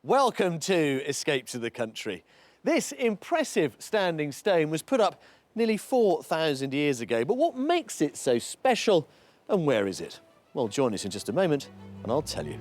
Welcome to Escape to the Country. This impressive standing stone was put up nearly 4,000 years ago, but what makes it so special and where is it? Well, join us in just a moment and I'll tell you.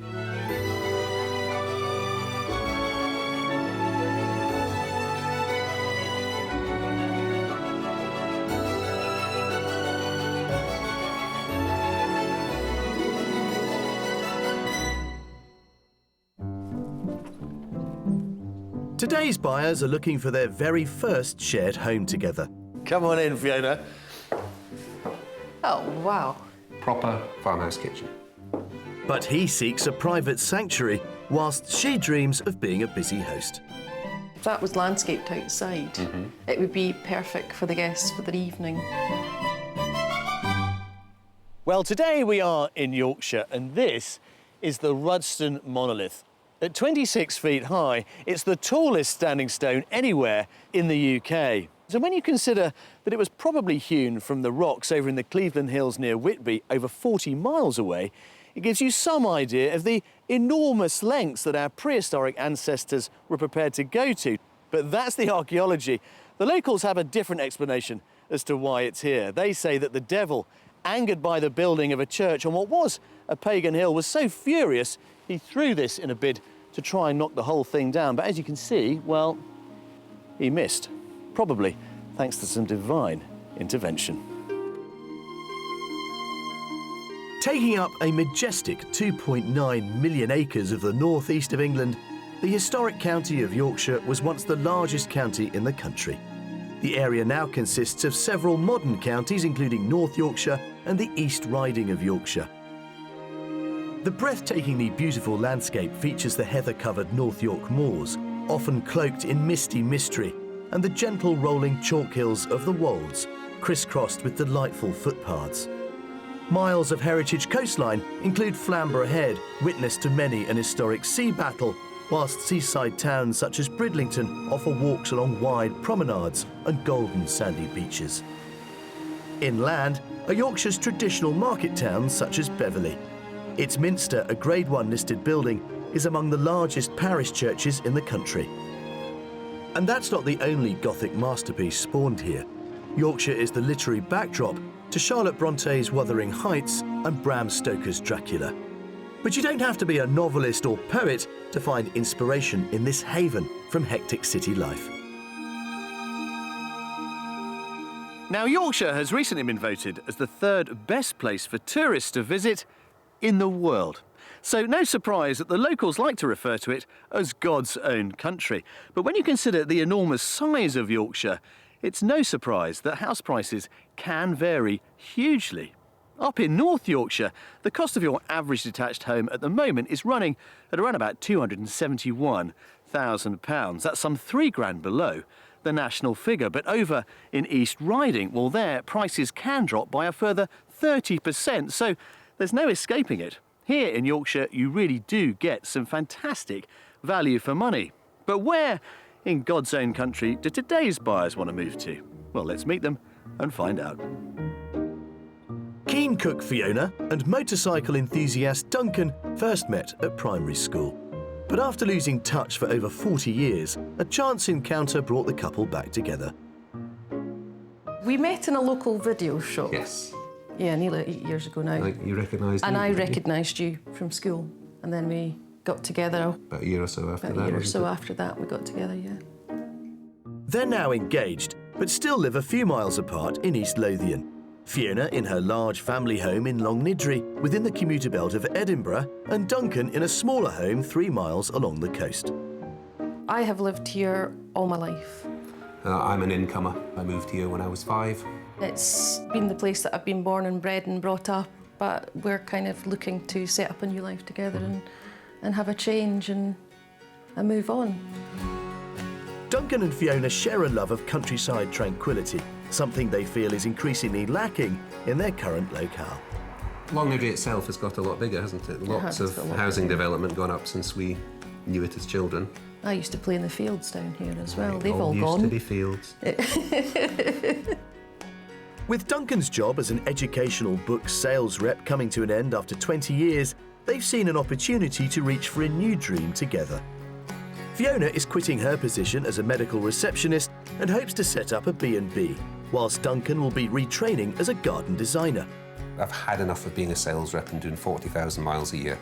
Today's buyers are looking for their very first shared home together. Come on in, Fiona. Oh, wow. Proper farmhouse kitchen. But he seeks a private sanctuary, whilst she dreams of being a busy host. If that was landscaped outside, it would be perfect for the guests for their evening. Well, today we are in Yorkshire and this is the Rudston Monolith. At 26 feet high, it's the tallest standing stone anywhere in the UK. So when you consider that it was probably hewn from the rocks over in the Cleveland Hills near Whitby, over 40 miles away, it gives you some idea of the enormous lengths that our prehistoric ancestors were prepared to go to. But that's the archaeology. The locals have a different explanation as to why it's here. They say that the devil, angered by the building of a church on what was a pagan hill, was so furious he threw this in a bid to try and knock the whole thing down. But as you can see, well, he missed. Probably thanks to some divine intervention. Taking up a majestic 2.9 million acres of the northeast of England, the historic county of Yorkshire was once the largest county in the country. The area now consists of several modern counties, including North Yorkshire and the East Riding of Yorkshire. The breathtakingly beautiful landscape features the heather-covered North York moors, often cloaked in misty mystery, and the gentle rolling chalk hills of the Wolds, crisscrossed with delightful footpaths. Miles of heritage coastline include Flamborough Head, witness to many an historic sea battle, whilst seaside towns such as Bridlington offer walks along wide promenades and golden sandy beaches. Inland are Yorkshire's traditional market towns such as Beverley. Its Minster, a Grade 1 listed building, is among the largest parish churches in the country. And that's not the only Gothic masterpiece spawned here. Yorkshire is the literary backdrop to Charlotte Bronte's Wuthering Heights and Bram Stoker's Dracula. But you don't have to be a novelist or poet to find inspiration in this haven from hectic city life. Now, Yorkshire has recently been voted as the third best place for tourists to visit in the world. So no surprise that the locals like to refer to it as God's own country. But when you consider the enormous size of Yorkshire, it's no surprise that house prices can vary hugely. Up in North Yorkshire, the cost of your average detached home at the moment is running at around about £271,000. That's some £3,000 below the national figure. But over in East Riding, well, there prices can drop by a further 30%. So there's no escaping it. Here in Yorkshire, you really do get some fantastic value for money. But where in God's own country do today's buyers want to move to? Well, let's meet them and find out. Keen cook Fiona and motorcycle enthusiast Duncan first met at primary school. But after losing touch for over 40 years, a chance encounter brought the couple back together. We met in a local video shop. Yes. Yeah, nearly 8 years ago now. You recognised me? And I recognised you from school. And then we got together. About a year or so after that. About a year or so after that, we got together, yeah. They're now engaged, but still live a few miles apart in East Lothian. Fiona in her large family home in Longnidrey, within the commuter belt of Edinburgh, and Duncan in a smaller home 3 miles along the coast. I have lived here all my life. I'm an incomer. I moved here when I was 5. It's been the place that I've been born and bred and brought up, but we're kind of looking to set up a new life together and have a change and move on. Duncan and Fiona share a love of countryside tranquility, something they feel is increasingly lacking in their current locale. Longnidrey itself has got a lot bigger, hasn't it? Lots of housing development gone up since we knew it as children. I used to play in the fields down here as well. Right, They've all gone. Used to be fields. With Duncan's job as an educational book sales rep coming to an end after 20 years, they've seen an opportunity to reach for a new dream together. Fiona is quitting her position as a medical receptionist and hopes to set up a B&B, whilst Duncan will be retraining as a garden designer. I've had enough of being a sales rep and doing 40,000 miles a year.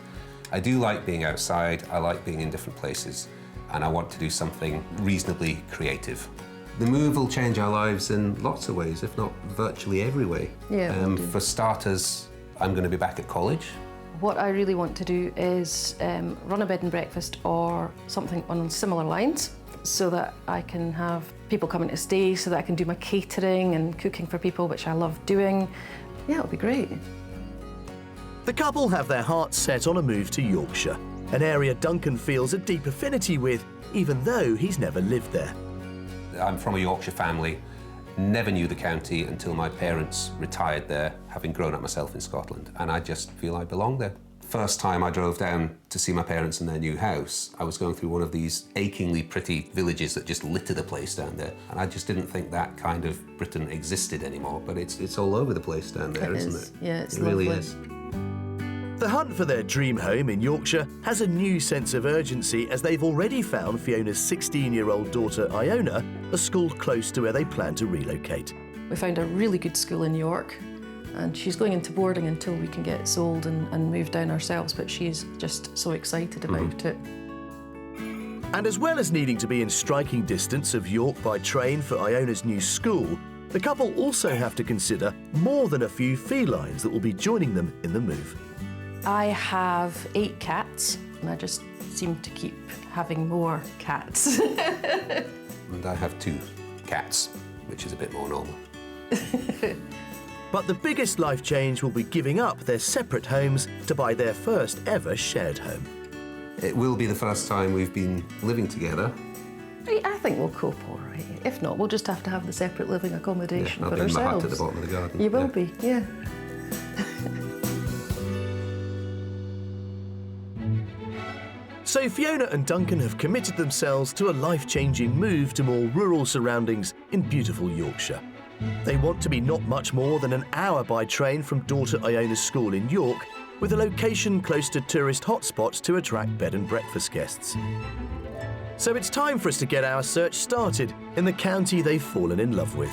I do like being outside, I like being in different places, and I want to do something reasonably creative. The move will change our lives in lots of ways, if not virtually every way. Yeah, for starters, I'm going to be back at college. What I really want to do is run a bed and breakfast or something on similar lines, so that I can have people coming to stay, so that I can do my catering and cooking for people, which I love doing. Yeah, it'll be great. The couple have their hearts set on a move to Yorkshire, an area Duncan feels a deep affinity with, even though he's never lived there. I'm from a Yorkshire family, never knew the county until my parents retired there, having grown up myself in Scotland, and I just feel I belong there. First time I drove down to see my parents in their new house, I was going through one of these achingly pretty villages that just litter the place down there, and I just didn't think that kind of Britain existed anymore, but it's all over the place down there, isn't it? Yeah, it's it really lovely. is. The hunt for their dream home in Yorkshire has a new sense of urgency, as they've already found Fiona's 16-year-old daughter Iona a school close to where they plan to relocate. We found a really good school in York, and she's going into boarding until we can get sold and move down ourselves, but she's just so excited about it. And as well as needing to be in striking distance of York by train for Iona's new school, the couple also have to consider more than a few felines that will be joining them in the move. I have 8 cats, and I just seem to keep having more cats. And I have 2 cats, which is a bit more normal. But the biggest life change will be giving up their separate homes to buy their first ever shared home. It will be the first time we've been living together. I think we'll cope all right. If not, we'll just have to have the separate living accommodation I'll for be in my hut ourselves. at the bottom of the garden. You will be, yeah. So Fiona and Duncan have committed themselves to a life-changing move to more rural surroundings in beautiful Yorkshire. They want to be not much more than an hour by train from daughter Iona's school in York, with a location close to tourist hotspots to attract bed and breakfast guests. So it's time for us to get our search started in the county they've fallen in love with.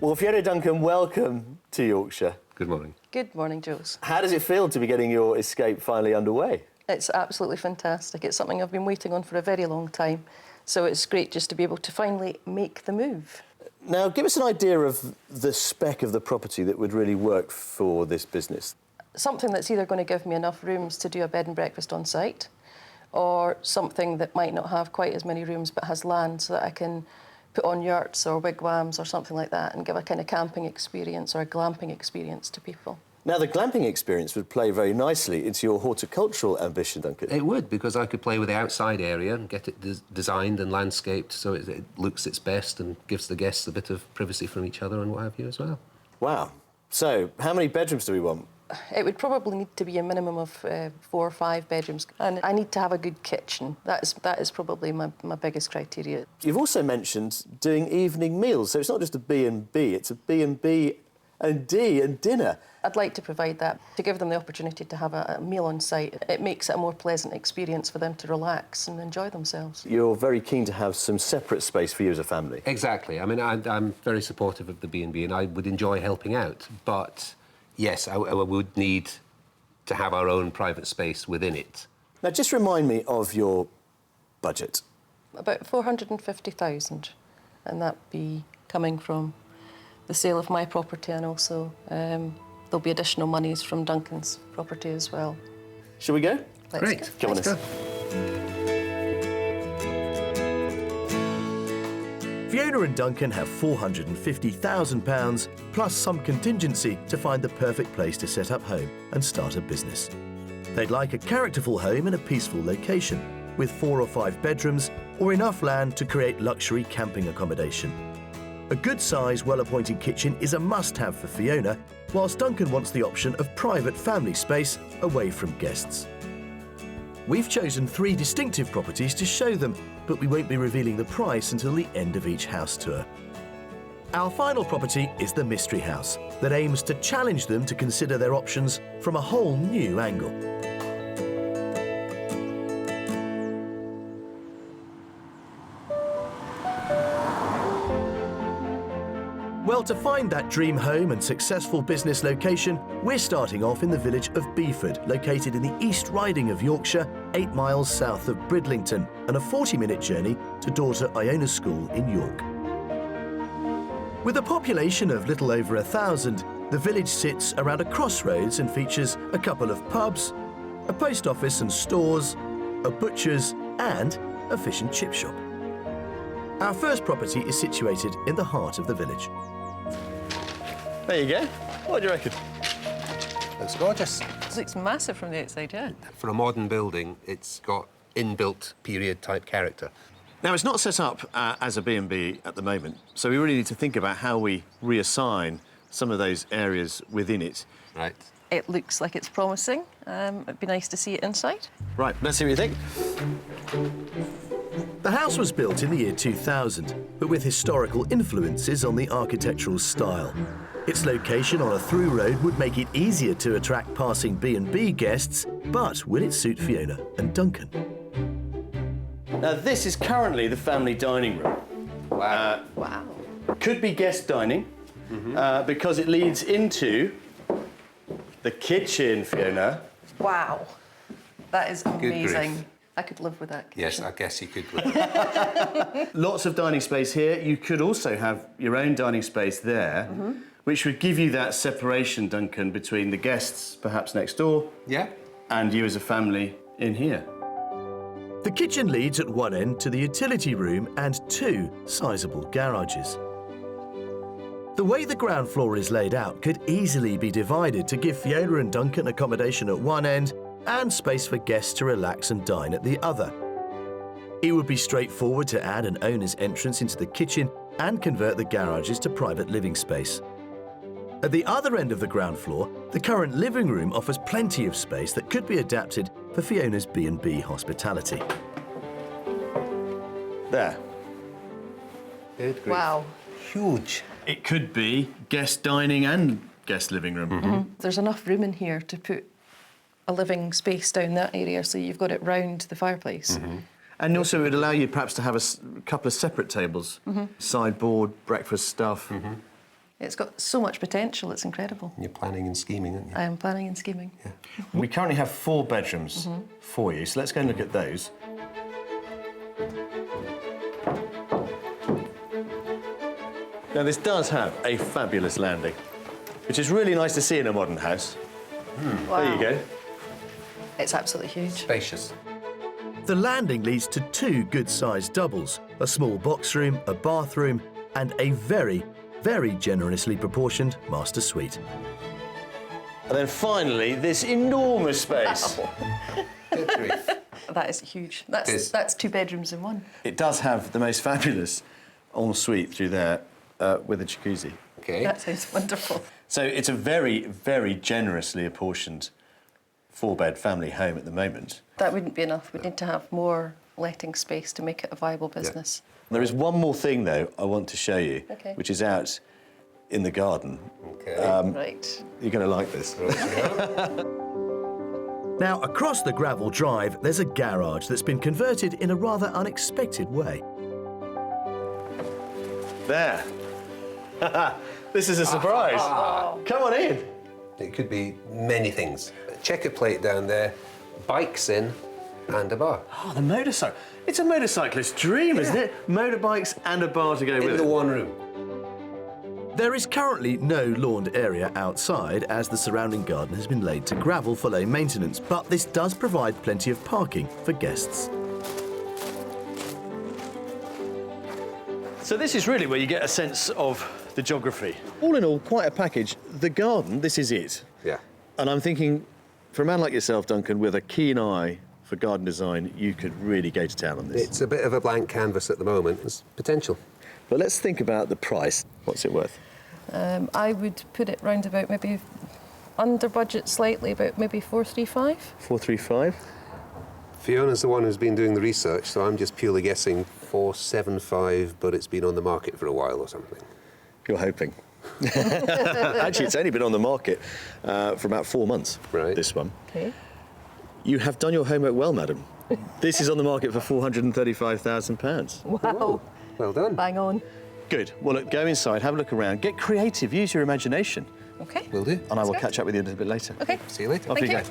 Well, Fiona Duncan, welcome to Yorkshire. Good morning. Good morning, Jules. How does it feel to be getting your escape finally underway? It's absolutely fantastic. It's something I've been waiting on for a very long time, so it's great just to be able to finally make the move. Now, give us an idea of the spec of the property that would really work for this business. Something that's either going to give me enough rooms to do a bed and breakfast on site, or something that might not have quite as many rooms but has land so that I can put on yurts or wigwams or something like that and give a kind of camping experience or a glamping experience to people. Now, the glamping experience would play very nicely into your horticultural ambition, Duncan. It would, because I could play with the outside area and get it designed and landscaped so it looks its best and gives the guests a bit of privacy from each other and what have you as well. Wow. So, how many bedrooms do we want? It would probably need to be a minimum of 4 or 5 bedrooms, and I need to have a good kitchen. That is probably my biggest criteria. You've also mentioned doing evening meals, so it's not just a B&B, it's a B&B and D and dinner. I'd like to provide that, to give them the opportunity to have a meal on site. It makes it a more pleasant experience for them to relax and enjoy themselves. You're very keen to have some separate space for you as a family. Exactly. I mean, I'm very supportive of the B&B and I would enjoy helping out, but yes, I would need to have our own private space within it. Now, just remind me of your budget. About 450,000, and that'd be coming from the sale of my property, and also there'll be additional monies from Duncan's property as well. Shall we go? Let's Great. go. Come on, Let's us. go. Fiona and Duncan have £450,000 plus some contingency to find the perfect place to set up home and start a business. They'd like a characterful home in a peaceful location with 4 or 5 bedrooms or enough land to create luxury camping accommodation. A good-sized, well-appointed kitchen is a must-have for Fiona, whilst Duncan wants the option of private family space away from guests. We've chosen 3 distinctive properties to show them, but we won't be revealing the price until the end of each house tour. Our final property is the Mystery House, that aims to challenge them to consider their options from a whole new angle. Well, to find that dream home and successful business location, we're starting off in the village of Beeford, located in the East Riding of Yorkshire, 8 miles south of Bridlington, and a 40-minute journey to daughter Iona's school in York. With a population of little over 1,000, the village sits around a crossroads and features a couple of pubs, a post office and stores, a butcher's, and a fish and chip shop. Our first property is situated in the heart of the village. There you go. What do you reckon? Looks gorgeous. It looks massive from the outside, yeah. For a modern building, it's got inbuilt period-type character. Now, it's not set up as a B&B at the moment, so we really need to think about how we reassign some of those areas within it. Right. It looks like it's promising. It'd be nice to see it inside. Right, let's see what you think. The house was built in the year 2000, but with historical influences on the architectural style. Its location on a through road would make it easier to attract passing B&B guests, but will it suit Fiona and Duncan? Now, this is currently the family dining room. Wow. Wow. Could be guest dining, because it leads into the kitchen, Fiona. Wow. That is amazing. grief. I could live with that kitchen. Yes, I guess you could. Lots of dining space here. You could also have your own dining space there, which would give you that separation, Duncan, between the guests perhaps next door Yeah. and you as a family in here. The kitchen leads at one end to the utility room and 2 sizable garages. The way the ground floor is laid out could easily be divided to give Fiona and Duncan accommodation at one end and space for guests to relax and dine at the other. It would be straightforward to add an owner's entrance into the kitchen and convert the garages to private living space. At the other end of the ground floor, the current living room offers plenty of space that could be adapted for Fiona's B&B hospitality. There. Good grief. Wow. Huge. It could be guest dining and guest living room. There's enough room in here to put a living space down that area, so you've got it round the fireplace. And also it would allow you perhaps to have a couple of separate tables, sideboard, breakfast stuff. It's got so much potential, it's incredible. You're planning and scheming, aren't you? I am planning and scheming. Yeah. We currently have 4 bedrooms for you, so let's go and look at those. Now, this does have a fabulous landing, which is really nice to see in a modern house. Wow. There you go. It's absolutely huge. Spacious. The landing leads to 2 good-sized doubles, a small box room, a bathroom, and a very, very generously proportioned master suite. And then finally, this enormous space. Good grief. That is huge. It is. That's 2 bedrooms in one. It does have the most fabulous ensuite through there with a jacuzzi. Okay. That sounds wonderful. So it's a very, very generously apportioned 4-bed family home at the moment. That wouldn't be enough. We'd need to have more letting space to make it a viable business. There is one more thing, though, I want to show you, Okay. which is out in the garden. Okay. Right. You're going to like this. Now, across the gravel drive, there's a garage that's been converted in a rather unexpected way. There. This is a surprise. Come on in. It could be many things. A checker plate down there, bikes in, and a bar. Oh, the motorcycle. It's a motorcyclist's dream, isn't it? Motorbikes and a bar to go In with the it. one room. There is currently no lawned area outside as the surrounding garden has been laid to gravel for low maintenance, but this does provide plenty of parking for guests. So this is really where you get a sense of the geography. All in all, quite a package. The garden, this is it. Yeah. And I'm thinking, for a man like yourself, Duncan, with a keen eye for garden design, you could really go to town on this. It's a bit of a blank canvas at the moment. There's potential. But let's think about the price. What's it worth? I would put it round about maybe under budget slightly, about maybe 435. 435? Fiona's the one who's been doing the research, so I'm just purely guessing 475, but it's been on the market for a while or something. You're hoping. Actually, it's only been on the market for about 4 months, Right. this one. Okay. You have done your homework well, madam. This is on the market for £435,000. Wow. Well done. Bang on. Good. Well, look, go inside, have a look around, get creative, use your imagination. OK. Will do. And I will catch up with you a little bit later. OK. See you later. Off you go.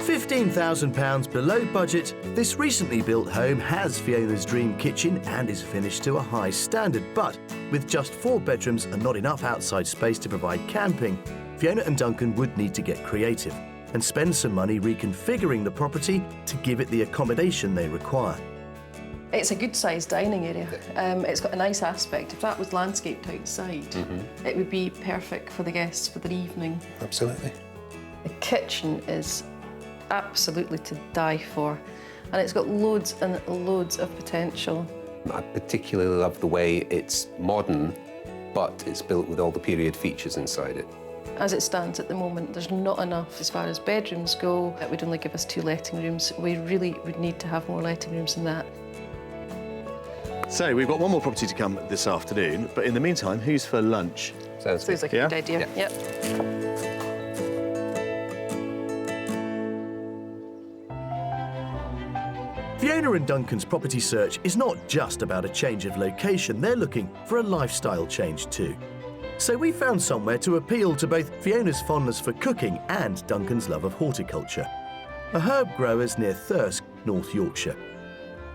£15,000 below budget, this recently built home has Fiona's dream kitchen and is finished to a high standard. But with just 4 bedrooms and not enough outside space to provide camping, Fiona and Duncan would need to get creative and spend some money reconfiguring the property to give it the accommodation they require. It's a good-sized dining area. It's got a nice aspect. If that was landscaped outside, it would be perfect for the guests for the evening. Absolutely. The kitchen is absolutely to die for, and it's got loads and loads of potential. I particularly love the way it's modern, but it's built with all the period features inside it. As it stands at the moment, there's not enough as far as bedrooms go. It would only give us 2 letting rooms. We really would need to have more letting rooms than that. So we've got one more property to come this afternoon, but in the meantime, who's for lunch? Sounds good. Sounds like a Yeah? good idea. Yeah. Yep. Fiona and Duncan's property search is not just about a change of location, they're looking for a lifestyle change too. So we found somewhere to appeal to both Fiona's fondness for cooking and Duncan's love of horticulture. A herb growers near Thirsk, North Yorkshire.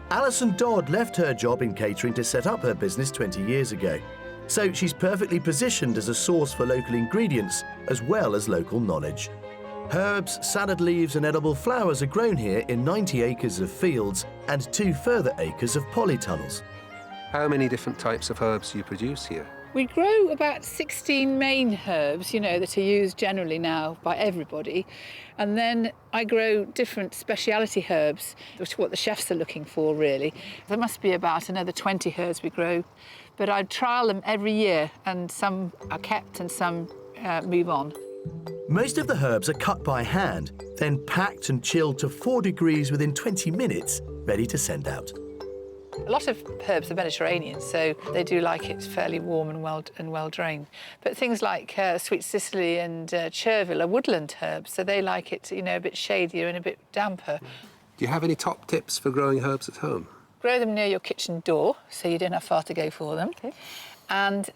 Alison Dodd left her job in catering to set up her business 20 years ago. So she's perfectly positioned as a source for local ingredients as well as local knowledge. Herbs, salad leaves and edible flowers are grown here in 90 acres of fields and 2 further acres of polytunnels. How many different types of herbs do you produce here? We grow about 16 main herbs, that are used generally now by everybody. And then I grow different speciality herbs, which is what the chefs are looking for, really. There must be about another 20 herbs we grow. But I trial them every year, and some are kept and some move on. Most of the herbs are cut by hand, then packed and chilled to 4 degrees within 20 minutes, ready to send out. A lot of herbs are Mediterranean, so they do like it fairly warm and well drained. But things like sweet cicely and chervil are woodland herbs, so they like it, a bit shadier and a bit damper. Do you have any top tips for growing herbs at home? Grow them near your kitchen door, so you don't have far to go for them. Okay. And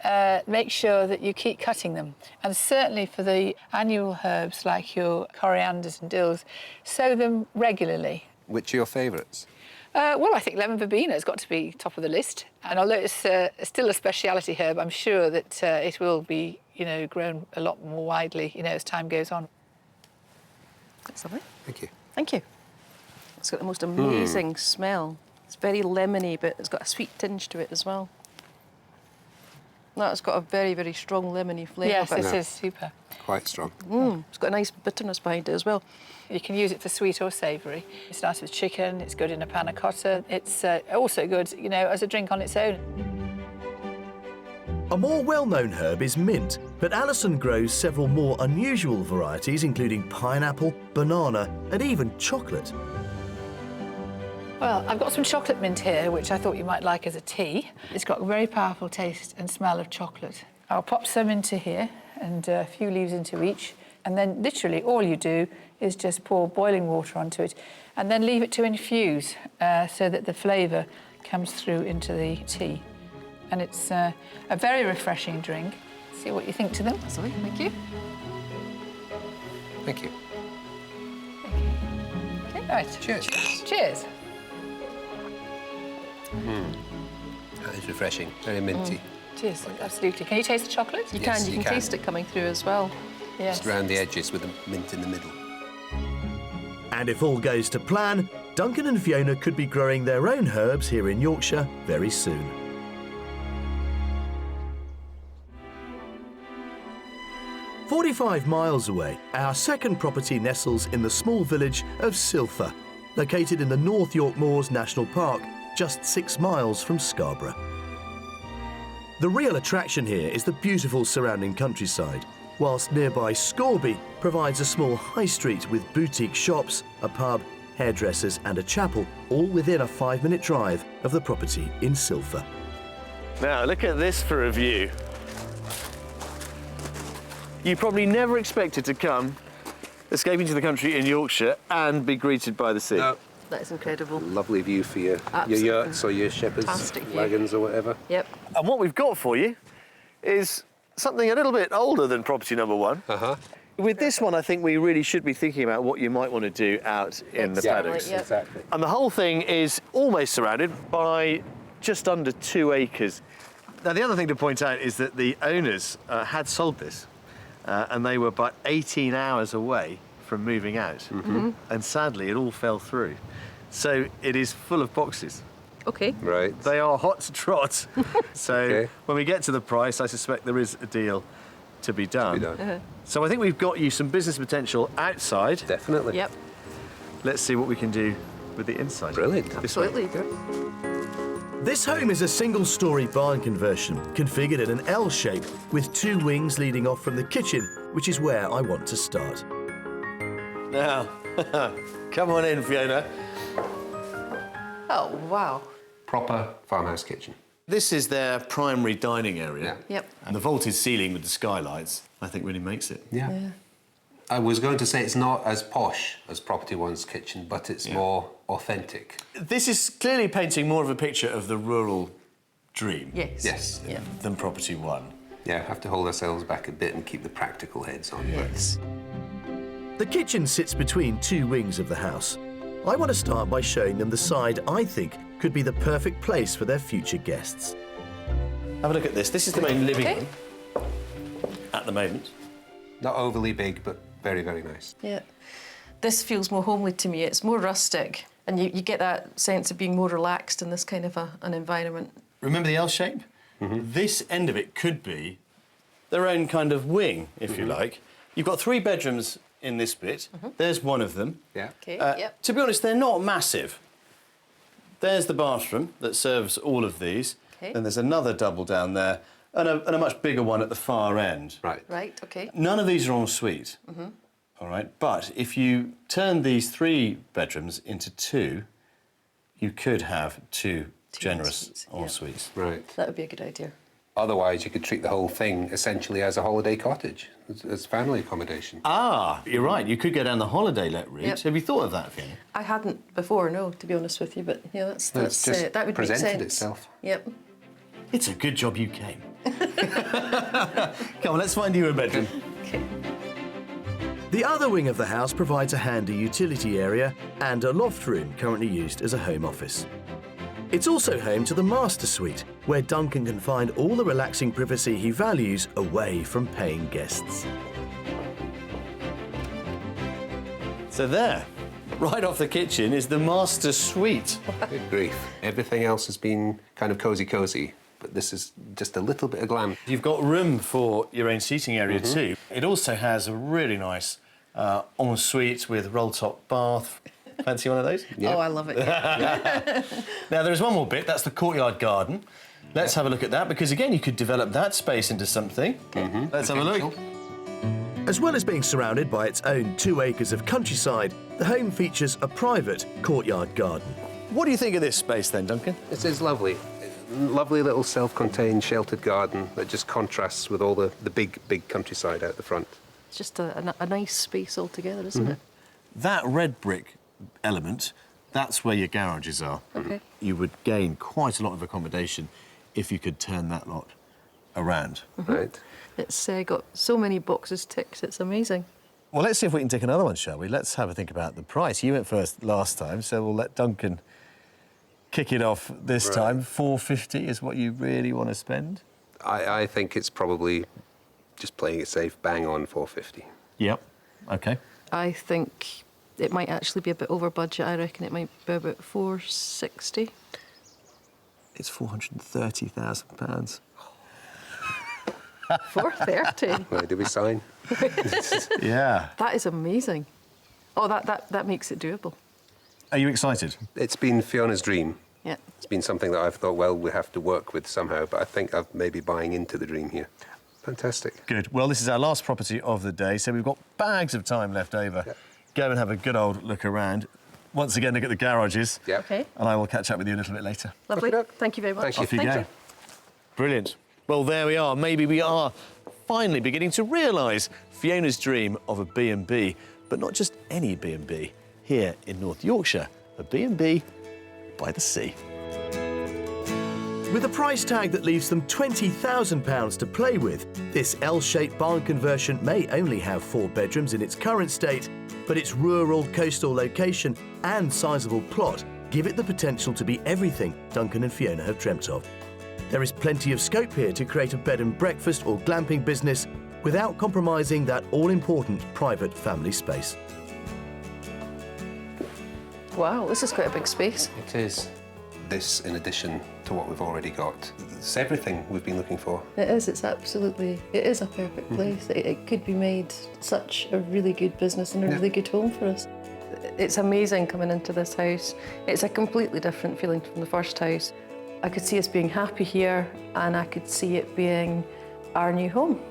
make sure that you keep cutting them. And certainly for the annual herbs, like your corianders and dills, sow them regularly. Which are your favourites? Well, I think lemon verbena has got to be top of the list. And although it's still a speciality herb, I'm sure that it will be, grown a lot more widely, as time goes on. That's lovely. Thank you. Thank you. It's got the most amazing smell. It's very lemony, but it's got a sweet tinge to it as well. That's got a very, very strong lemony flavour. Yes, but this is super. Quite strong. It's got a nice bitterness behind it as well. You can use it for sweet or savoury. It's nice with chicken, it's good in a panna cotta. It's also good, as a drink on its own. A more well-known herb is mint, but Alison grows several more unusual varieties, including pineapple, banana, and even chocolate. Well, I've got some chocolate mint here, which I thought you might like as a tea. It's got a very powerful taste and smell of chocolate. I'll pop some into here and a few leaves into each. And then literally all you do is just pour boiling water onto it and then leave it to infuse so that the flavour comes through into the tea. And it's a very refreshing drink. See what you think to them. That's lovely, thank you. Thank you. Okay, right. Cheers. Cheers. That is refreshing. Very minty. Cheers, absolutely. Can you taste the chocolate? You Yes, can you can. taste it coming through as well. Yes. Just around the edges with the mint in the middle. And if all goes to plan, Duncan and Fiona could be growing their own herbs here in Yorkshire very soon. "45 miles away, our second property nestles in the small village of Sila, located in the North York Moors National Park, just 6 miles from Scarborough. The real attraction here is the beautiful surrounding countryside, whilst nearby Scorby provides a small high street with boutique shops, a pub, hairdressers and a chapel, all within a 5-minute drive of the property in Sila. Now, look at this for a view. You probably never expected to come escaping to the country in Yorkshire and be greeted by the sea. No, That is incredible. Lovely view for your Absolutely. yurts or your shepherd's Fantastic view. wagons or whatever. Yep. And what we've got for you is something a little bit older than property number one. With this one, I think we really should be thinking about what you might want to do out in the Exactly, paddocks. yeah. Exactly. And the whole thing is almost surrounded by just under 2 acres. Now, the other thing to point out is that the owners had sold this, and they were about 18 hours away from moving out. And sadly, it all fell through. So it is full of boxes. Okay. Right. They are hot to trot. So Okay. when we get to the price, I suspect there is a deal to be done. Uh-huh. So I think we've got you some business potential outside. Definitely. Yep. Let's see what we can do with the inside. Brilliant. This way. Absolutely. This home is a single-storey barn conversion, configured in an L shape with 2 wings leading off from the kitchen, which is where I want to start. Now, come on in, Fiona. Oh, wow. Proper farmhouse kitchen. This is their primary dining area. Yeah. Yep. And the vaulted ceiling with the skylights, I think, really makes it. Yeah. I was going to say it's not as posh as Property One's kitchen, but it's more authentic. This is clearly painting more of a picture of the rural dream Yes. Yes. Yeah. than Property One. Yeah, have to hold ourselves back a bit and keep the practical heads on. Yes. The kitchen sits between 2 wings of the house. I want to start by showing them the side I think could be the perfect place for their future guests. Have a look at this. This is the main living Okay. room at the moment. Not overly big, but very, very nice. Yeah. This feels more homely to me. It's more rustic, and you get that sense of being more relaxed in this kind of an environment. Remember the L shape? This end of it could be their own kind of wing, if you like. You've got 3 bedrooms in this bit. There's one of them. Yeah. Okay. Yep. To be honest, they're not massive. There's the bathroom that serves all of these. Okay. Then there's another double down there, and a much bigger one at the far end. Right. Right. Okay. None of these are en suite. All right, but if you turn these 3 bedrooms into 2, you could have 2 generous en-suites, yeah. en suites. Right. That would be a good idea. Otherwise, you could treat the whole thing essentially as a holiday cottage, as family accommodation. Ah, you're right. You could go down the holiday let route. Yep. Have you thought of that, Fiona? I hadn't before, no, to be honest with you, but yeah, It's just that would make presented sense. itself. Yep. It's a good job you came. Come on, let's find you a bedroom. Okay. The other wing of the house provides a handy utility area and a loft room currently used as a home office. It's also home to the master suite, where Duncan can find all the relaxing privacy he values away from paying guests. So there, right off the kitchen, is the master suite. Good grief. Everything else has been kind of cosy, but this is just a little bit of glam. You've got room for your own seating area too. It also has a really nice ensuite with roll-top bath. Fancy one of those? Yeah. Oh, I love it. Now, there is one more bit. That's the courtyard garden. Let's have a look at that, because, again, you could develop that space into something. Let's have a look. As well as being surrounded by its own 2 acres of countryside, the home features a private courtyard garden. What do you think of this space, then, Duncan? This is lovely. Lovely little self-contained sheltered garden that just contrasts with all the big countryside out the front. It's just a nice space altogether, isn't it? That red brick element, that's where your garages are. Okay. You would gain quite a lot of accommodation if you could turn that lot around. Right. It's got so many boxes ticked, it's amazing. Well, let's see if we can take another one, shall we? Let's have a think about the price. You went first last time, so we'll let Duncan kick it off this time. $450 is what you really want to spend? I think it's probably just playing it safe, bang on $450. Yep. OK. I think it might actually be a bit over budget. I reckon it might be about $460. It's £430,000. $430. Where do we sign? Yeah. That is amazing. Oh, that makes it doable. Are you excited? It's been Fiona's dream. Yeah. It's been something that I've thought, well, we have to work with somehow, but I think I'm maybe buying into the dream here. Fantastic. Good. Well, this is our last property of the day, so we've got bags of time left over. Yep. Go and have a good old look around. Once again, look at the garages. Yeah. Okay. And I will catch up with you a little bit later. Lovely. Okey-doke. Thank you very much. Thank you. Off you go. Brilliant. Well, there we are. Maybe we are finally beginning to realise Fiona's dream of a B&B, but not just any B&B, here in North Yorkshire a B&B by the sea. With a price tag that leaves them £20,000 to play with, this L-shaped barn conversion may only have 4 bedrooms in its current state, but its rural coastal location and sizable plot give it the potential to be everything Duncan and Fiona have dreamt of. There is plenty of scope here to create a bed and breakfast or glamping business without compromising that all-important private family space. Wow, this is quite a big space. It is. This, in addition to what we've already got, it's everything we've been looking for. It is, it's absolutely, it is a perfect place. It could be made such a really good business and a really good home for us. It's amazing coming into this house. It's a completely different feeling from the first house. I could see us being happy here and I could see it being our new home.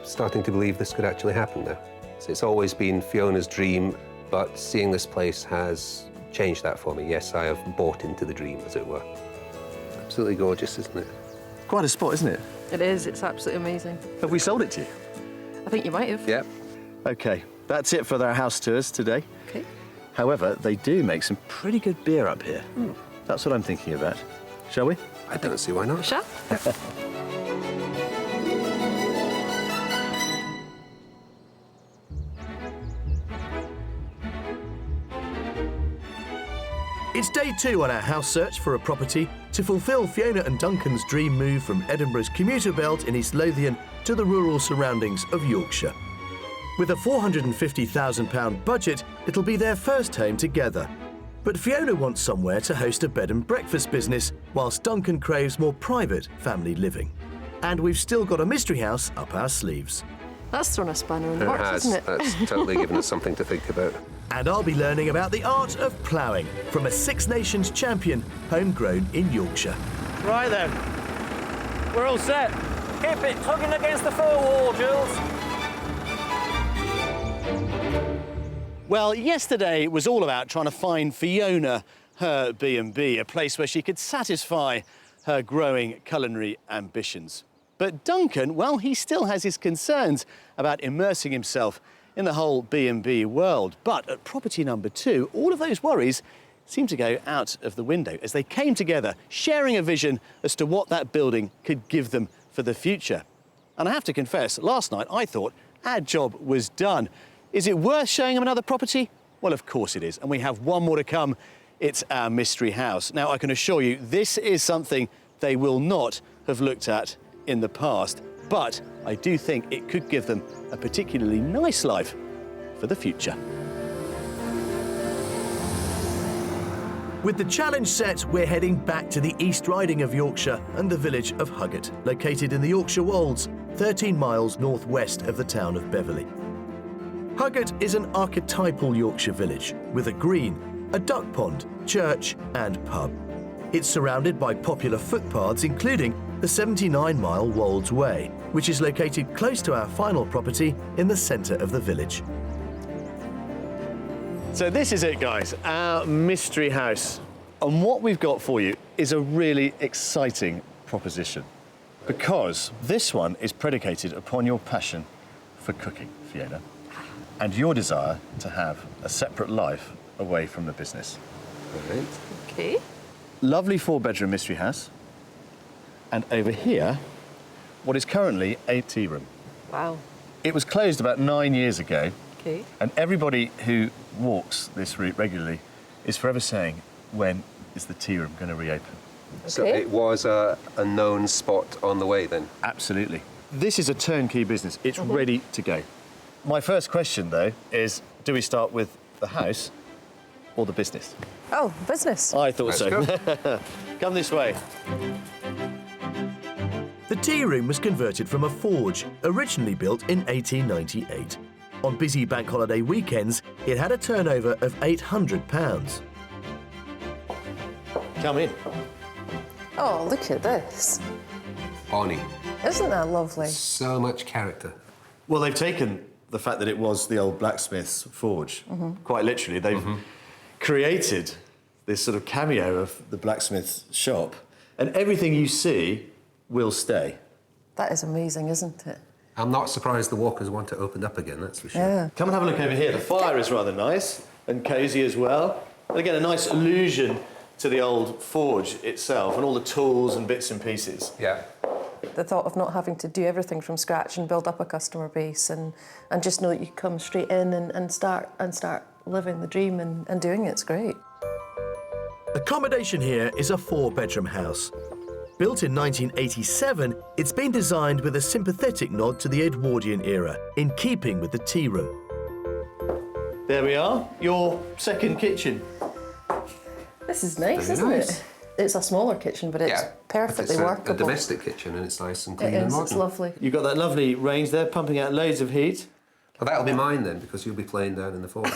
Starting to believe this could actually happen now. So it's always been Fiona's dream, but seeing this place has changed that for me. Yes, I have bought into the dream, as it were. Absolutely gorgeous, isn't it? Quite a spot, isn't it? It is, it's absolutely amazing. Have we sold it to you? I think you might have. Yeah. OK, that's it for their house tours today. Okay. However, they do make some pretty good beer up here. That's what I'm thinking about. Shall we? I don't see why not. Shall? It's day 2 on our house search for a property to fulfil Fiona and Duncan's dream move from Edinburgh's commuter belt in East Lothian to the rural surroundings of Yorkshire. With a £450,000 budget, it'll be their first home together. But Fiona wants somewhere to host a bed and breakfast business, whilst Duncan craves more private family living. And we've still got a mystery house up our sleeves. That's thrown a spanner in the works, has. isn't it? That's totally given us something to think about. And I'll be learning about the art of ploughing from a Six Nations champion homegrown in Yorkshire. Right then. We're all set. Keep it tugging against the fur wall, Jules. Well, yesterday was all about trying to find Fiona her B&B, a place where she could satisfy her growing culinary ambitions. But Duncan, well, he still has his concerns about immersing himself in the whole B&B world. But at property number 2, all of those worries seem to go out of the window as they came together, sharing a vision as to what that building could give them for the future. And I have to confess, last night I thought our job was done. Is it worth showing them another property? Well, of course it is. And we have one more to come. It's our mystery house. Now, I can assure you, this is something they will not have looked at in the past. But I do think it could give them a particularly nice life for the future. With the challenge set, we're heading back to the East Riding of Yorkshire and the village of Huggett, located in the Yorkshire Wolds, 13 miles northwest of the town of Beverley. Huggett is an archetypal Yorkshire village with a green, a duck pond, church and pub. It's surrounded by popular footpaths, including the 79-mile Wolds Way, which is located close to our final property in the centre of the village. So this is it, guys, our mystery house. And what we've got for you is a really exciting proposition, because this one is predicated upon your passion for cooking, Fiona, and your desire to have a separate life away from the business. Right. Okay. Lovely 4-bedroom mystery house. And over here, what is currently a tea room. Wow. It was closed about 9 years ago. Okay. And everybody who walks this route regularly is forever saying, when is the tea room going to reopen? So Okay. it was a known spot on the way then? Absolutely. This is a turnkey business. It's ready to go. My first question, though, is do we start with the house or the business? Oh, business. I thought Let's so. go. Come this way. The tea room was converted from a forge, originally built in 1898. On busy bank holiday weekends, it had a turnover of £800. Come in. Oh, look at this. Bonnie. Isn't that lovely? So much character. Well, they've taken the fact that it was the old blacksmith's forge, quite literally. They've created this sort of cameo of the blacksmith's shop, and everything you see will stay. That is amazing, isn't it? I'm not surprised the walkers want it opened up again, that's for sure. Yeah. Come and have a look over here. The fire is rather nice and cosy as well. And again, a nice allusion to the old forge itself and all the tools and bits and pieces. Yeah. The thought of not having to do everything from scratch and build up a customer base and just know that you can come straight in and start living the dream and doing it's great. Accommodation here is a 4-bedroom house. Built in 1987, it's been designed with a sympathetic nod to the Edwardian era, in keeping with the tea room. There we are, your second kitchen. This is nice, Very isn't nice. it? It's a smaller kitchen, but it's perfectly it's workable. a domestic kitchen, and it's nice and clean It and is, modern. it's lovely. You've got that lovely range there, pumping out loads of heat. Well, that'll be mine then, because you'll be playing down in the forge.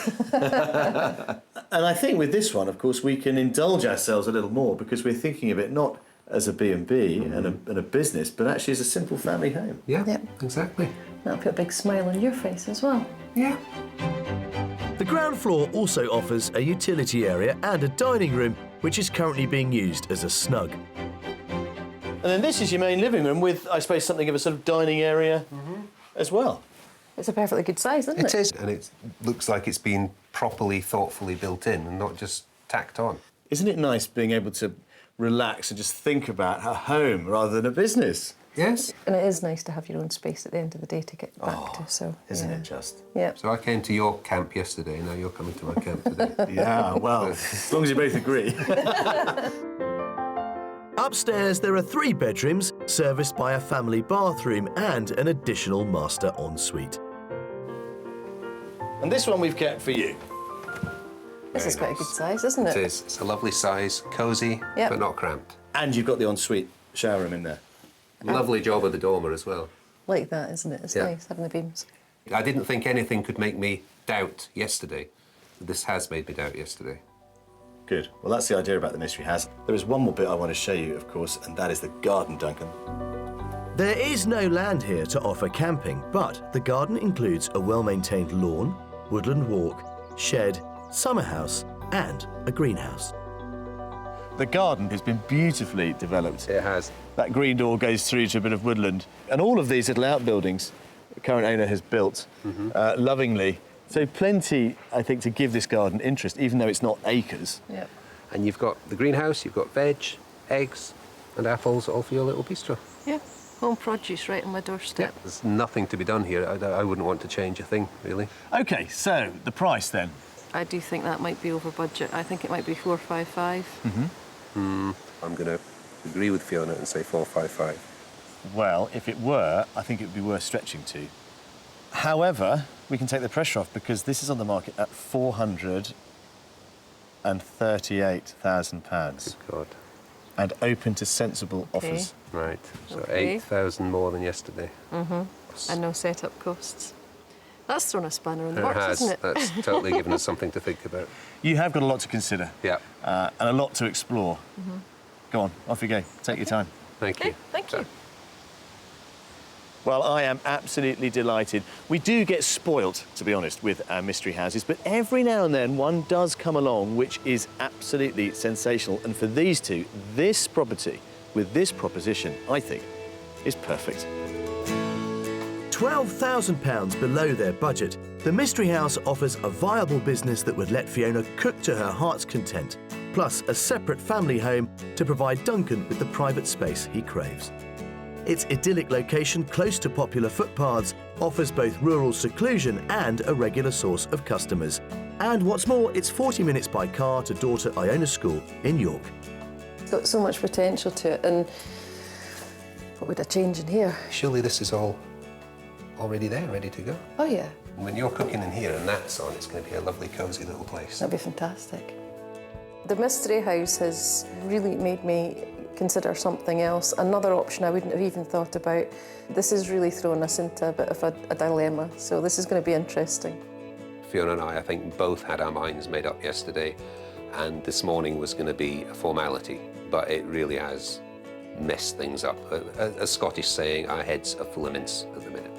And I think with this one, of course, we can indulge ourselves a little more because we're thinking of it not as a B&B and a business, but actually as a simple family home. Yeah, Yep. exactly. That'll put a big smile on your face as well. Yeah. The ground floor also offers a utility area and a dining room, which is currently being used as a snug. And then this is your main living room with, I suppose, something of a sort of dining area as well. It's a perfectly good size, isn't it? It is, and it looks like it's been properly, thoughtfully built in and not just tacked on. Isn't it nice being able to relax and just think about a home rather than a business? Yes. And it is nice to have your own space at the end of the day to get back to, so... Isn't yeah. it just? Yeah. So I came to your camp yesterday, now you're coming to my camp today. Yeah, well, as long as you both agree. Upstairs, there are 3 bedrooms, serviced by a family bathroom and an additional master ensuite. And this one we've kept for you. This is Very quite a nice. good size, isn't it? It is. It's a lovely size, cosy, Yep. but not cramped. And you've got the ensuite shower room in there. Lovely job of the dormer as well. Like that, isn't it? It's Yeah. nice having the beams. I didn't think anything could make me doubt yesterday. This has made me doubt yesterday. Good. Well, that's the idea about the mystery house. There is one more bit I want to show you, of course, and that is the garden, Duncan. There is no land here to offer camping, but the garden includes a well-maintained lawn, woodland walk, shed, summer house and a greenhouse. The garden has been beautifully developed. It has. That green door goes through to a bit of woodland. And all of these little outbuildings the current owner has built lovingly. So plenty, I think, to give this garden interest, even though it's not acres. Yep. And you've got the greenhouse, you've got veg, eggs and apples, all for your little bistro. Yeah. Home produce right on my doorstep. There's nothing to be done here. I wouldn't want to change a thing, really. OK, so the price then. I do think that might be over budget. I think it might be 455. I'm going to agree with Fiona and say 455. Well, if it were, I think it would be worth stretching to. However, we can take the pressure off because this is on the market at £438,000 God. and open to sensible offers. Right. So Okay. 8,000 more than yesterday. And no set-up costs. That's thrown a spanner in the It works, has. isn't it? That's totally given us something to think about. You have got a lot to consider Yeah. and a lot to explore. Go on, off you go. Take your time. Thank Okay, you. thank you. Well, I am absolutely delighted. We do get spoilt, to be honest, with our mystery houses, but every now and then one does come along which is absolutely sensational. And for these two, this property, with this proposition, I think, is perfect. £12,000 below their budget, the Mystery House offers a viable business that would let Fiona cook to her heart's content, plus a separate family home to provide Duncan with the private space he craves. Its idyllic location close to popular footpaths offers both rural seclusion and a regular source of customers. And what's more, it's 40 minutes by car to daughter Iona School in York. It's got so much potential to it, and what would a change in here? Surely this is all already there, ready to go. Oh yeah, When you're cooking in here and that's on, it's going to be a lovely, cosy little place. that'd be fantastic. The mystery house has really made me consider something else, another option I wouldn't have even thought about. This has really thrown us into a bit of a dilemma, so this is going to be interesting. Fiona and I think, both had our minds made up yesterday, and this morning was going to be a formality, but it really has messed things up. A Scottish saying, our heads are full of mince at the minute.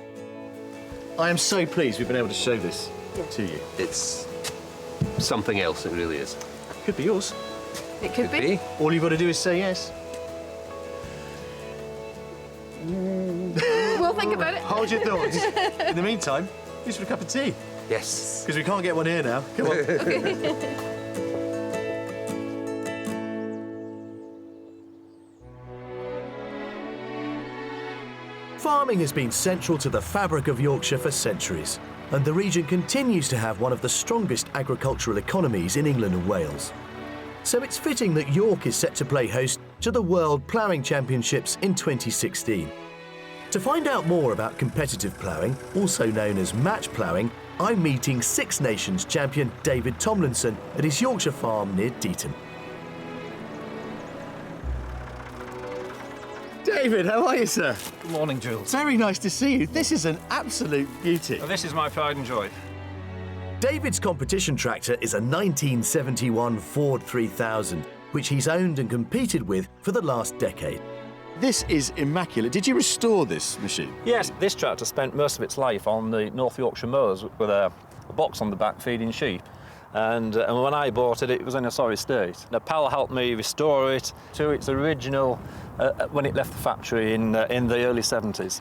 I am so pleased we've been able to show this to you. It's something else, it really is. Could be yours. It could be. All you've got to do is say yes. We'll think about it. Hold your thoughts. In the meantime, use for a cup of tea. Yes. Because we can't get one here now. Come on. Farming has been central to the fabric of Yorkshire for centuries, and the region continues to have one of the strongest agricultural economies in England and Wales. So it's fitting that York is set to play host to the World Ploughing Championships in 2016. To find out more about competitive ploughing, also known as match ploughing, I'm meeting Six Nations champion David Tomlinson at his Yorkshire farm near Deaton. David, how are you, sir? Good morning, Jules. Very nice to see you. This is an absolute beauty. This is my pride and joy. David's competition tractor is a 1971 Ford 3000, which he's owned and competed with for the last decade. This is immaculate. Did you restore this machine? Yes, this tractor spent most of its life on the North Yorkshire moors with a box on the back feeding sheep. And when I bought it, it was in a sorry state. The pal helped me restore it to its original when it left the factory in the early 70s.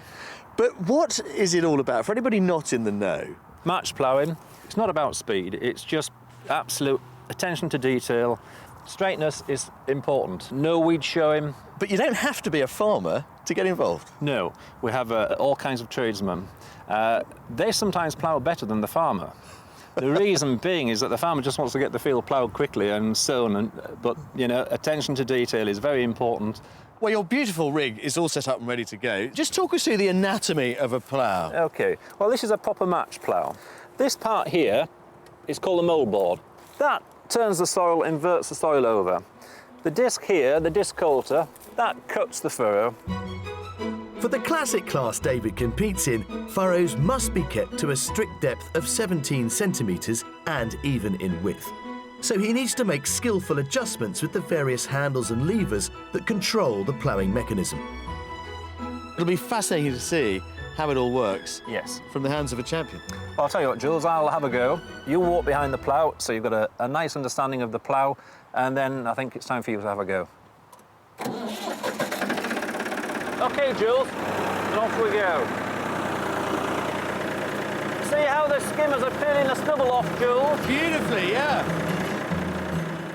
But what is it all about? For anybody not in the know. Match ploughing, it's not about speed, it's just absolute attention to detail. Straightness is important. No weed showing. But you don't have to be a farmer to get involved. No, we have all kinds of tradesmen. They sometimes plough better than the farmer. The reason being is that the farmer just wants to get the field ploughed quickly and sown, but you know, attention to detail is very important. Well, your beautiful rig is all set up and ready to go. Just talk us through the anatomy of a plough. Okay, well, this is a proper match plough. This part here is called a moldboard. That turns the soil, inverts the soil over. The disc here, the disc coulter, that cuts the furrow. For the classic class David competes in, furrows must be kept to a strict depth of 17 centimetres and even in width. So he needs to make skillful adjustments with the various handles and levers that control the ploughing mechanism. It'll be fascinating to see how it all works. Yes. From the hands of a champion. Well, I'll tell you what, Jules, I'll have a go. You walk behind the plough, so you've got a nice understanding of the plough, and then I think it's time for you to have a go. OK, Jules, and off we go. See how the skimmers are peeling the stubble off, Jules? Beautifully, yeah.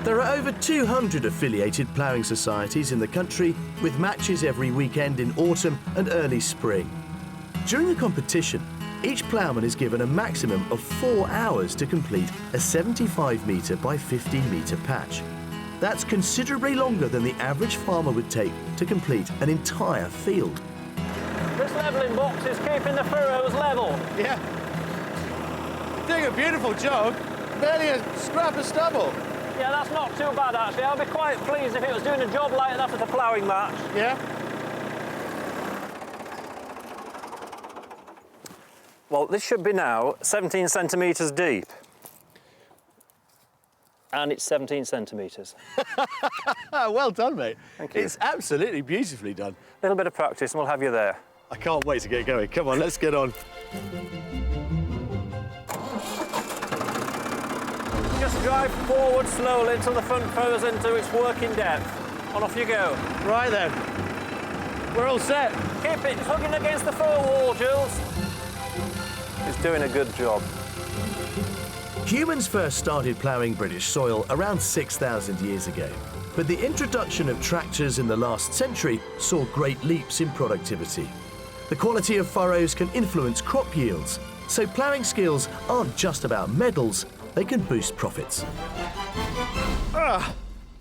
There are over 200 affiliated ploughing societies in the country, with matches every weekend in autumn and early spring. During the competition, each ploughman is given a maximum of 4 hours to complete a 75-metre by 15-metre patch. That's considerably longer than the average farmer would take to complete an entire field. This levelling box is keeping the furrows level. Yeah. Doing a beautiful job. Barely a scrap of stubble. Yeah, that's not too bad, actually. I'd be quite pleased if it was doing a job like that at a ploughing match. Yeah. Well, this should be now 17 centimetres deep. And it's 17 centimetres. Well done, mate. Thank you. It's absolutely beautifully done. A little bit of practice and we'll have you there. I can't wait to get going. Come on, let's get on. Just drive forward slowly until the front furrows into its working depth. And off you go. Right then. We're all set. Keep it tugging against the furrow wall, Jules. It's doing a good job. Humans first started ploughing British soil around 6,000 years ago, but the introduction of tractors in the last century saw great leaps in productivity. The quality of furrows can influence crop yields, so ploughing skills aren't just about medals, they can boost profits.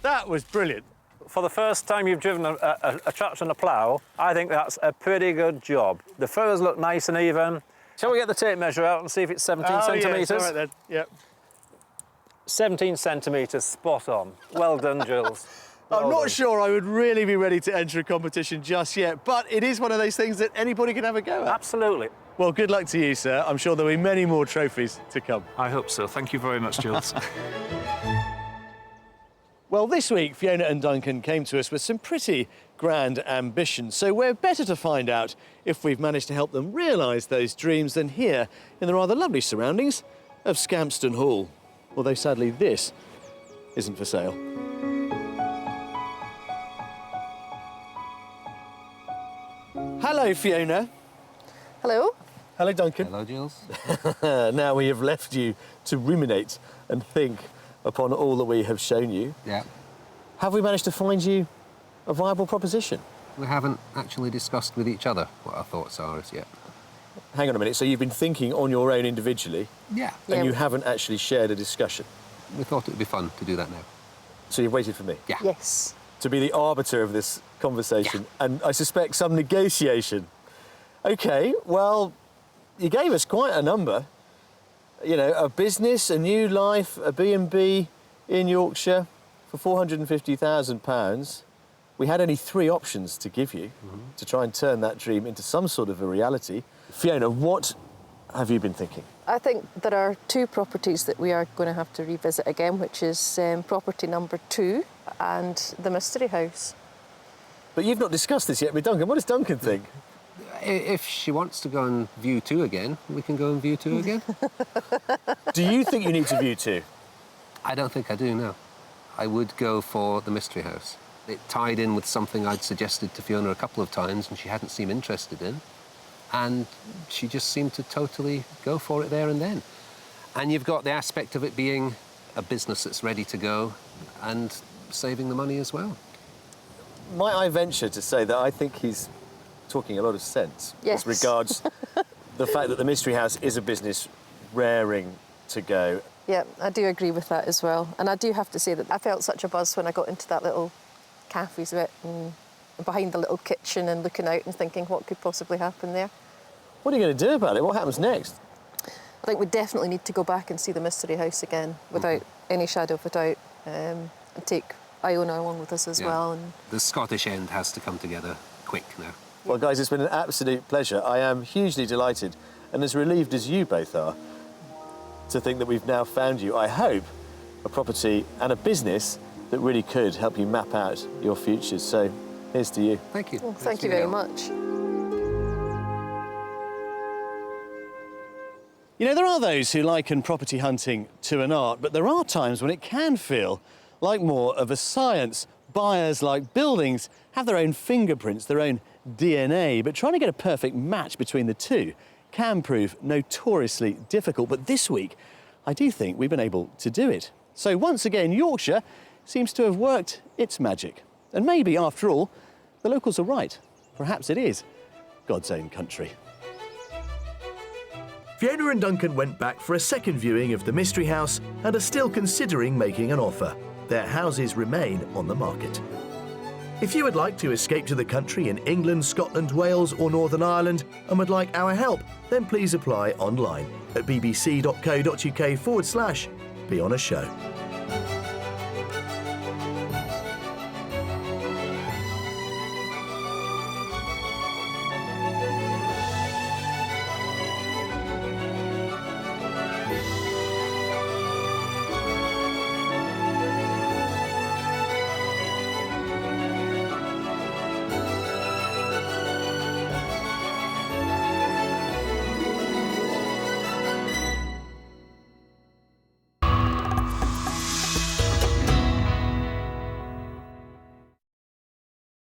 That was brilliant. For the first time you've driven a tractor and a plough, I think that's a pretty good job. The furrows look nice and even. Shall we get the tape measure out and see if it's 17 centimetres? Yeah, all right then. Yep. 17 centimetres, spot on. Well done, Jules. I'm not sure I would really be ready to enter a competition just yet, but it is one of those things that anybody can have a go at. Absolutely. Well, good luck to you, sir. I'm sure there'll be many more trophies to come. I hope so. Thank you very much, Jules. Well, this week, Fiona and Duncan came to us with some pretty grand ambitions, so we're better to find out if we've managed to help them realise those dreams than here in the rather lovely surroundings of Scampston Hall. Although, sadly, this isn't for sale. Hello, Fiona. Hello. Hello, Duncan. Hello, Jules. Now we have left you to ruminate and think upon all that we have shown you. Yeah. Have we managed to find you a viable proposition? We haven't actually discussed with each other what our thoughts are as yet. Hang on a minute, so you've been thinking on your own individually, Yeah. and you haven't actually shared a discussion? We thought it would be fun to do that now. So you've waited for me? Yeah. Yes. To be the arbiter of this conversation, and I suspect some negotiation. OK, well, you gave us quite a number. You know, a business, a new life, a B&B in Yorkshire for £450,000. We had only 3 options to give you to try and turn that dream into some sort of a reality. Fiona, what have you been thinking? I think there are 2 properties that we are going to have to revisit again, which is property number 2 and the mystery house. But you've not discussed this yet with Duncan. What does Duncan think? If she wants to go and view 2 again, we can go and view 2 again. Do you think you need to view 2? I don't think I do, no. I would go for the mystery house. It tied in with something I'd suggested to Fiona a couple of times and she hadn't seemed interested in. And she just seemed to totally go for it there and then. And you've got the aspect of it being a business that's ready to go and saving the money as well. Might I venture to say that I think he's talking a lot of sense Yes. as regards the fact that the mystery house is a business raring to go. Yeah, I do agree with that as well. And I do have to say that I felt such a buzz when I got into that little cafe's bit and behind the little kitchen and looking out and thinking what could possibly happen there. What are you going to do about it? What happens next? I think we definitely need to go back and see the mystery house again without any shadow of a doubt, and take Iona along with us as well. And the Scottish end has to come together quick now. Well, guys, it's been an absolute pleasure. I am hugely delighted and as relieved as you both are to think that we've now found you, I hope, a property and a business that really could help you map out your futures. So here's to you. Thank you. well, thank you very much. You know, there are those who liken property hunting to an art, but there are times when it can feel like more of a science. Buyers, like buildings, have their own fingerprints, their own DNA, but trying to get a perfect match between the two can prove notoriously difficult. But this week, I do think we've been able to do it. So once again, Yorkshire seems to have worked its magic. And maybe, after all, the locals are right. Perhaps it is God's own country. Fiona and Duncan went back for a second viewing of the mystery house and are still considering making an offer. Their houses remain on the market. If you would like to escape to the country in England, Scotland, Wales or Northern Ireland and would like our help, then please apply online at bbc.co.uk/Be On A Show.